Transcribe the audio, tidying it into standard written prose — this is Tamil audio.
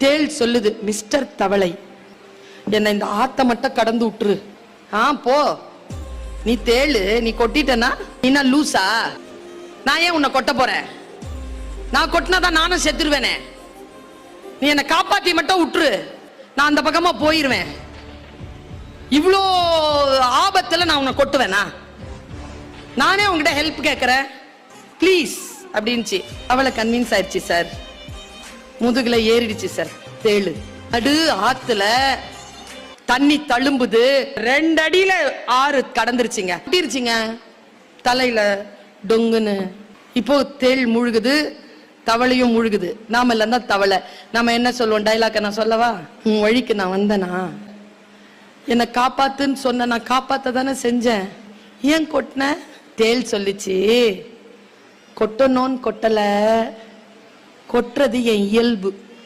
தேள் சொல்லுது, மிஸ்டர் தவளை, என்ன இந்த ஆத்த மட்டும் கடந்து விட்டுரு. போ, நீ தேளு, நீ கொட்டிட்டனா நீ லூசா? நான் ஏன் உன்னை கொட்ட போறேன்? நான் கொட்டினாதான் நானும் செத்துருவேனே. நீ என்னை காப்பாத்தி மட்டும் விட்டுரு, நான் அந்த பக்கமா போயிருவேன். இவ்வளோ ஆபத்துல நான் உன்னை கொட்டுவேனா? நானே உங்ககிட்ட ஹெல்ப் கேட்கிறேன், ப்ளீஸ் அப்படின்ச்சு. அவளை கன்வின்ஸ் ஆயிடுச்சு சார். முதுகுல ஏறிடுச்சு சார் தேளு. அடு ஆத்துல தண்ணி தழும்புது, 2 அடியில ஆறு கடந்துருச்சுங்க, கட்டிருச்சுங்க தலையில டொங்குன்னு. இப்போ தேள் முழுகுது, தவளையும் முழுகுது. நாம இல்ல தவளை. நாம என்ன சொல்லுவோம்? டைலாக்க நான் சொல்லவா? உன் வழிக்கு நான் வந்தனா, என்னை காப்பாத்துன்னு சொன்ன, நான் காப்பாத்த தானே செஞ்சேன், ஏன் கொட்டின? தேள் சொல்லிச்சு, கொட்டணும்னு கொட்டல, கொட்டுறது என் இயல்பு.